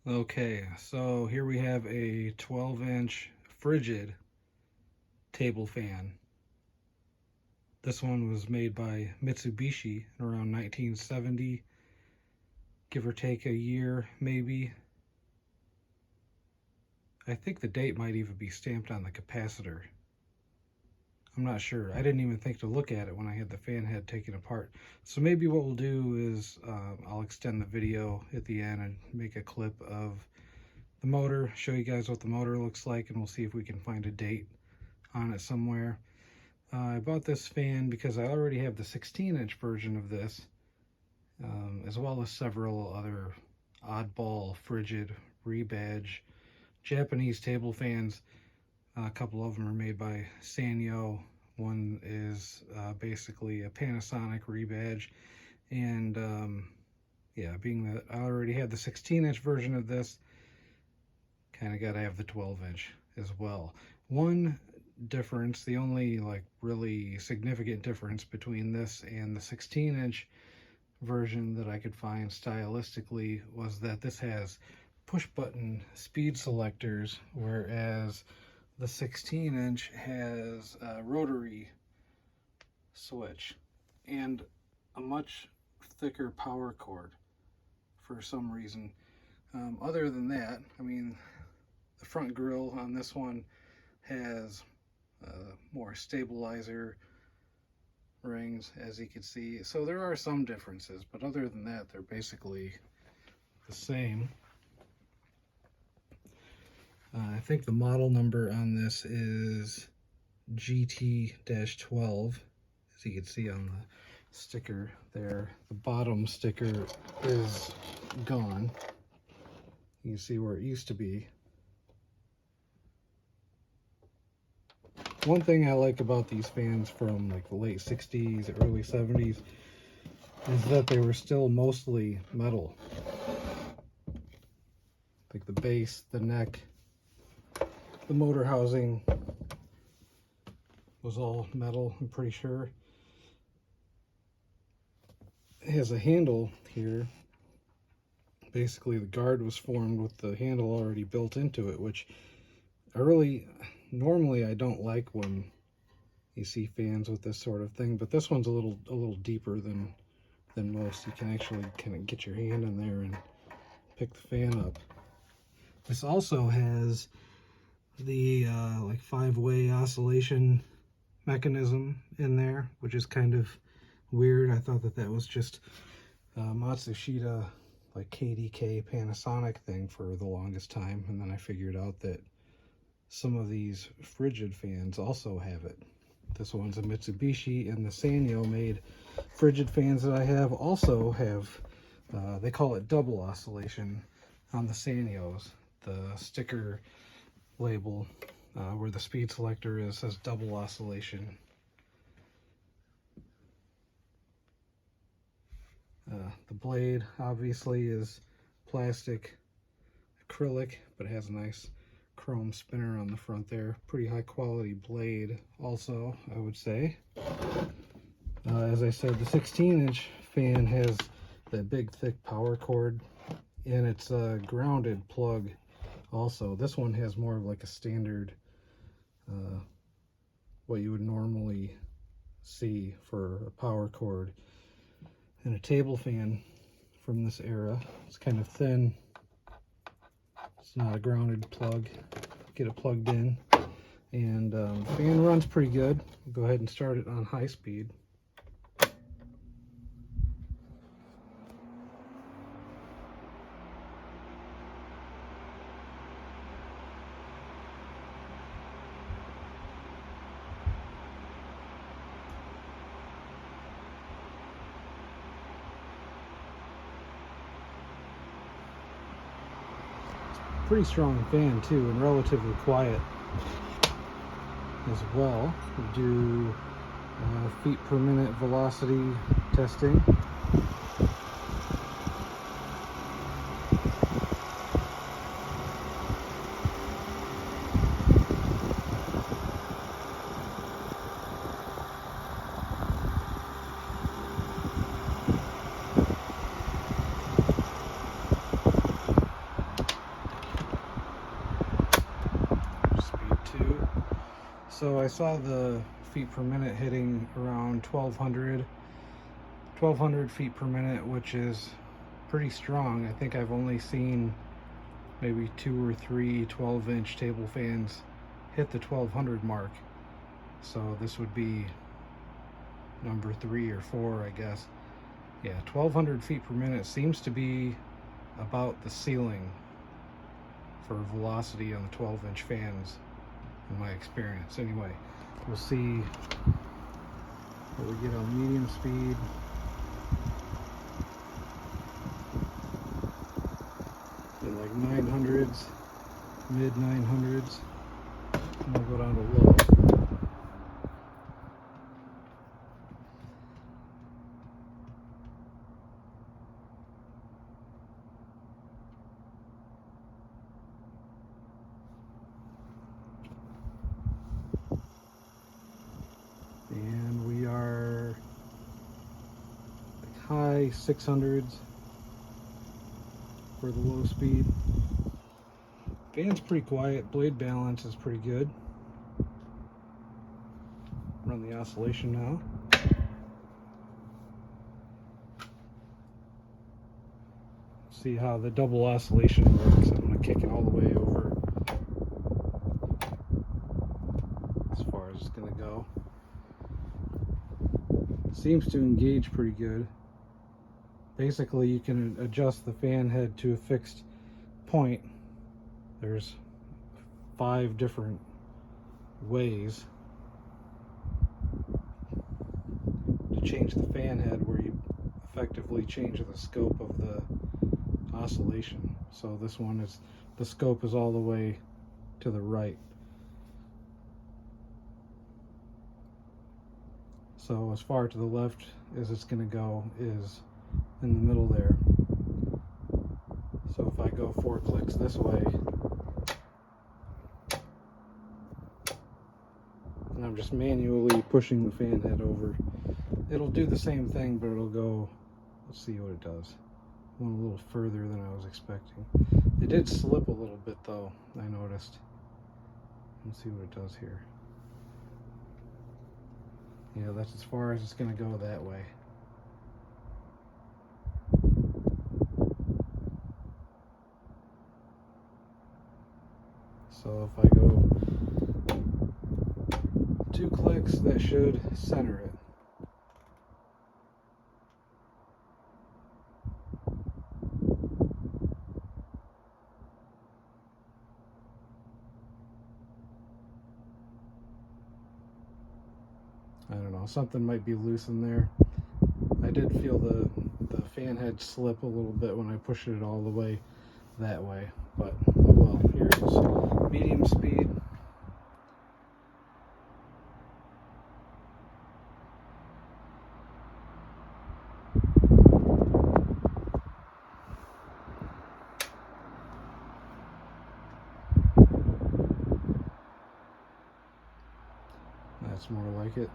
Okay, so here we have a 12-inch Frigid table fan. This one was made by Mitsubishi around 1970, give or take a year maybe. I think the date might even be stamped on the capacitor. I'm not sure. I didn't even think to look at it when I had the fan head taken apart. So maybe what we'll do is I'll extend the video at the end and make a clip of the motor, show you guys what the motor looks like, and we'll see if we can find a date on it somewhere. I bought this fan because I already have the 16-inch version of this, as well as several other oddball Frigid rebadge Japanese table fans. A couple of them are made by Sanyo. One is basically a Panasonic rebadge. And yeah, being that I already had the 16-inch version of this, kind of got to have the 12-inch as well. One difference, the only like really significant difference between this and the 16-inch version that I could find stylistically was that this has push button speed selectors, whereas the 16-inch has a rotary switch and a much thicker power cord for some reason. Other than that, I mean, the front grille on this one has more stabilizer rings, as you can see. So there are some differences, but other than that, they're basically the same. I think the model number on this is GT-12, as you can see on the sticker there. The bottom sticker is gone. You can see where it used to be. One thing I like about these fans from like the late 60s, early 70s is that they were still mostly metal. Like the base, the neck, the motor housing was all metal, I'm pretty sure. It has a handle here. Basically the guard was formed with the handle already built into it, which normally I don't like when you see fans with this sort of thing, but this one's a little deeper than most. You can actually kind of get your hand in there and pick the fan up. This also has the like 5-way oscillation mechanism in there, which is kind of weird. I thought that was just Matsushita, like KDK Panasonic thing for the longest time, and then I figured out that some of these Frigid fans also have it. This one's a Mitsubishi, and the Sanyo made Frigid fans that I have also have, they call it double oscillation on the Sanyos. The sticker label where the speed selector is says double oscillation. The blade obviously is plastic acrylic, but it has a nice chrome spinner on the front there. Pretty high quality blade also, I would say. As I said, the 16-inch fan has that big thick power cord, and it's a grounded plug also. This one has more of like a standard, what you would normally see for a power cord. And a table fan from this era. It's kind of thin. It's not a grounded plug. Get it plugged in. And the fan runs pretty good. I'll go ahead and start it on high speed. Pretty strong fan too, and relatively quiet as well. We do feet per minute velocity testing. So I saw the feet per minute hitting around 1200 feet per minute, which is pretty strong. I think I've only seen maybe 2 or 3 12-inch table fans hit the 1200 mark. So this would be number 3 or 4, I guess. Yeah, 1200 feet per minute seems to be about the ceiling for velocity on the 12-inch fans in my experience. Anyway, we'll see what we get on medium speed. In like 900s, mid 900s, and we'll go down to low. And we are like high 600s for the low speed. Fan's pretty quiet, blade balance is pretty good. Run the oscillation now. See how the double oscillation works. I'm going to kick it all the way over as far as it's going to go. Seems to engage pretty good. Basically, you can adjust the fan head to a fixed point. There's 5 different ways to change the fan head, where you effectively change the scope of the oscillation. So this one is, the scope is all the way to the right. So as far to the left as it's going to go is in the middle there. So if I go 4 clicks this way, and I'm just manually pushing the fan head over, it'll do the same thing, but it'll go, let's see what it does. Went a little further than I was expecting. It did slip a little bit though, I noticed. Let's see what it does here. Yeah, that's as far as it's going to go that way. So if I go 2 clicks, that should center it. I don't know, something might be loose in there. I did feel the fan head slip a little bit when I pushed it all the way that way, but oh well. Here's medium speed. That's more like it.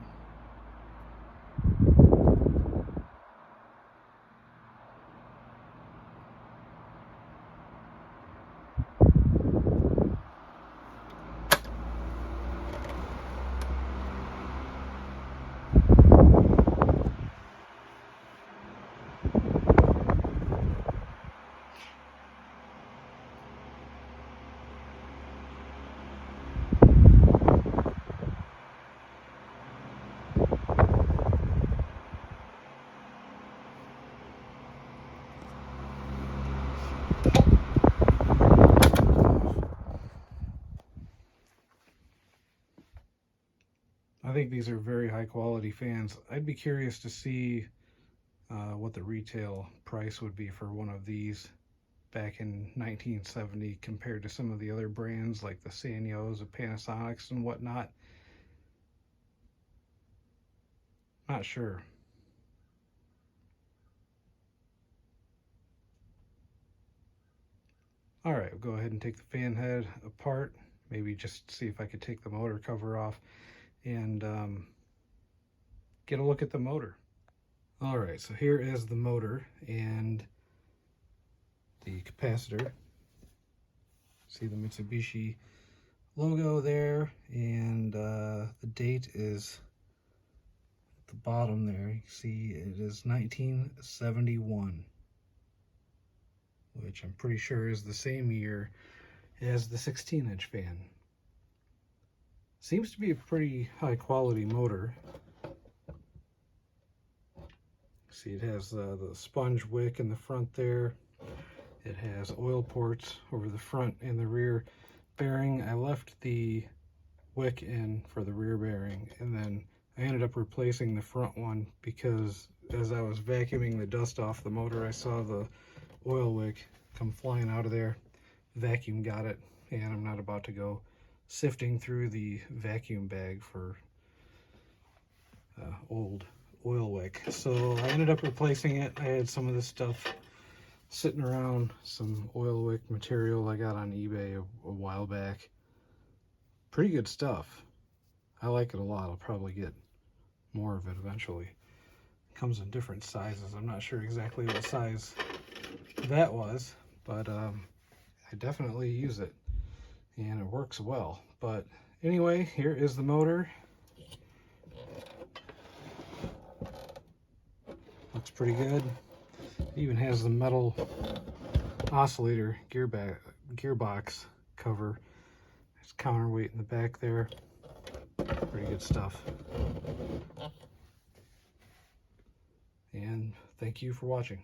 I think these are very high quality fans. I'd be curious to see what the retail price would be for one of these back in 1970 compared to some of the other brands like the Sanyos, the Panasonics and whatnot. Not sure. All right, we'll go ahead and take the fan head apart. Maybe just see if I could take the motor cover off and get a look at the motor. All right, so here is the motor and the capacitor. See the Mitsubishi logo there, and the date is at the bottom there. You can see it is 1971, which I'm pretty sure is the same year as the 16-inch fan. Seems to be a pretty high quality motor. See, it has the sponge wick in the front there. It has oil ports over the front and the rear bearing. I left the wick in for the rear bearing, and then I ended up replacing the front one because as I was vacuuming the dust off the motor, I saw the oil wick come flying out of there. Vacuum got it, and I'm not about to go sifting through the vacuum bag for old oil wick. So I ended up replacing it. I had some of this stuff sitting around, some oil wick material I got on eBay a while back. Pretty good stuff. I like it a lot. I'll probably get more of it eventually. It comes in different sizes. I'm not sure exactly what size that was, but I definitely use it, and it works well. But anyway, here is the motor. Looks pretty good. It even has the metal oscillator gearbox cover. There's counterweight in the back there. Pretty good stuff. And thank you for watching.